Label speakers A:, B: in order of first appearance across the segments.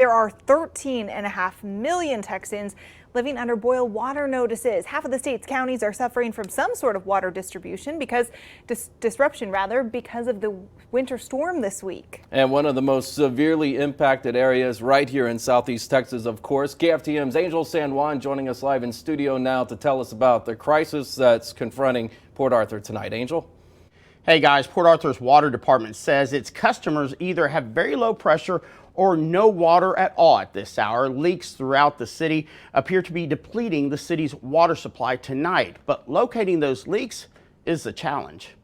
A: There are 13.5 million Texans living under boil water notices. Half of the state's counties are suffering from some sort of water distribution disruption because of the winter storm this week.
B: And one of the most severely impacted areas right here in Southeast Texas, of course. KFTM's Angel San Juan joining us live in studio now to tell us about the crisis that's confronting Port Arthur tonight. Angel?
C: Hey guys, Port Arthur's water department says its customers either have very low pressure or no water at all at this hour. Leaks throughout the city appear to be depleting the city's water supply tonight, but locating those leaks is a challenge.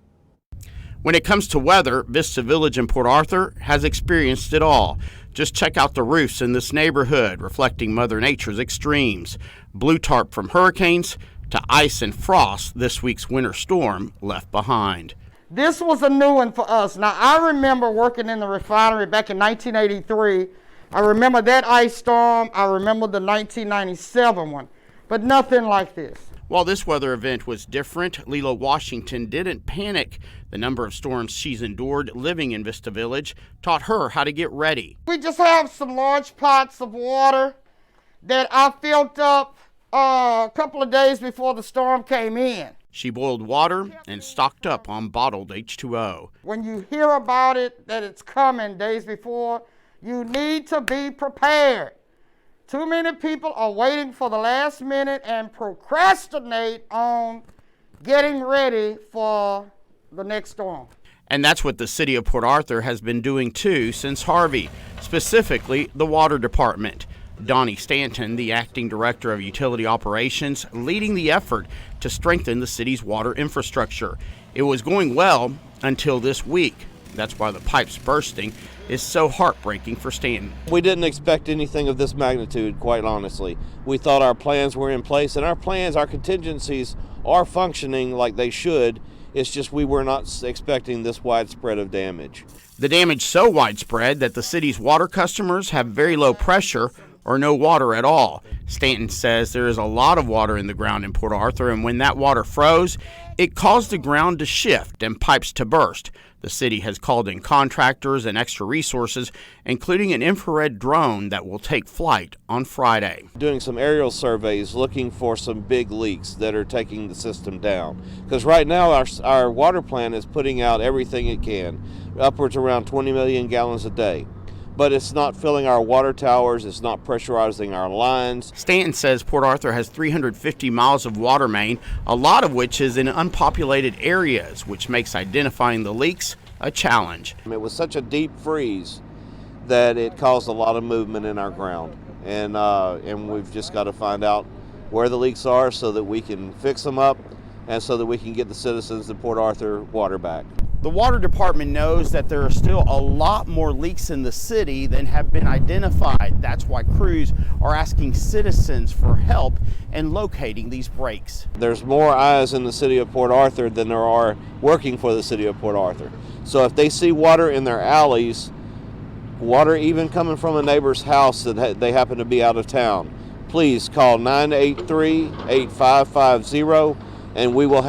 C: When it comes to weather, Vista Village in Port Arthur has experienced it all. Just check out the roofs in this neighborhood, reflecting Mother Nature's extremes. Blue tarp from hurricanes to ice and frost this week's winter storm left behind.
D: This was a new one for us. Now, I remember working in the refinery back in 1983. I remember that ice storm. I remember the 1997 one, but nothing like this.
C: While this weather event was different, Lila Washington didn't panic. The number of storms she's endured living in Vista Village taught her how to get ready.
D: We just have some large pots of water that I filled up a couple of days before the storm came in.
C: She boiled water and stocked up on bottled H2O.
D: When you hear about it, that it's coming days before, you need to be prepared. Too many people are waiting for the last minute and procrastinate on getting ready for the next storm.
C: And that's what the city of Port Arthur has been doing too since Harvey, specifically the water department. Donnie Stanton, the acting director of utility operations, leading the effort to strengthen the city's water infrastructure. It was going well until this week. That's why the pipes bursting is so heartbreaking for Stanton.
E: We didn't expect anything of this magnitude, quite honestly. We thought our plans were in place, and our contingencies are functioning like they should. It's just we were not expecting this widespread of damage.
C: The damage so widespread that the city's water customers have very low pressure or no water at all. Stanton says there is a lot of water in the ground in Port Arthur, and when that water froze, it caused the ground to shift and pipes to burst. The city has called in contractors and extra resources, including an infrared drone that will take flight on Friday.
E: Doing some aerial surveys looking for some big leaks that are taking the system down. Because right now our water plant is putting out everything it can, upwards around 20 million gallons a day. But it's not filling our water towers, it's not pressurizing our lines.
C: Stanton says Port Arthur has 350 miles of water main, a lot of which is in unpopulated areas, which makes identifying the leaks a challenge.
E: It was such a deep freeze that it caused a lot of movement in our ground. And we've just got to find out where the leaks are so that we can fix them up and so that we can get the citizens of Port Arthur water back.
C: The water department knows that there are still a lot more leaks in the city than have been identified. That's why crews are asking citizens for help in locating these breaks.
E: There's more eyes in the city of Port Arthur than there are working for the city of Port Arthur. So if they see water in their alleys, water even coming from a neighbor's house that they happen to be out of town, please call 983-8550 and we will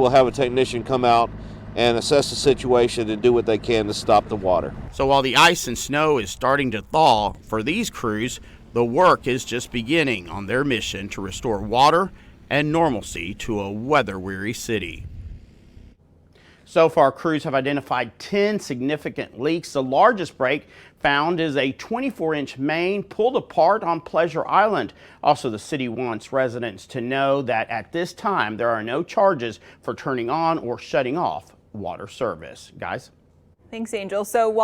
E: have a technician come out and assess the situation and do what they can to stop the water.
C: So while the ice and snow is starting to thaw, for these crews, the work is just beginning on their mission to restore water and normalcy to a weather-weary city. So far, crews have identified 10 significant leaks. The largest break found is a 24-inch main pulled apart on Pleasure Island. Also, the city wants residents to know that at this time, there are no charges for turning on or shutting off water service. Guys?
A: Thanks, Angel. So while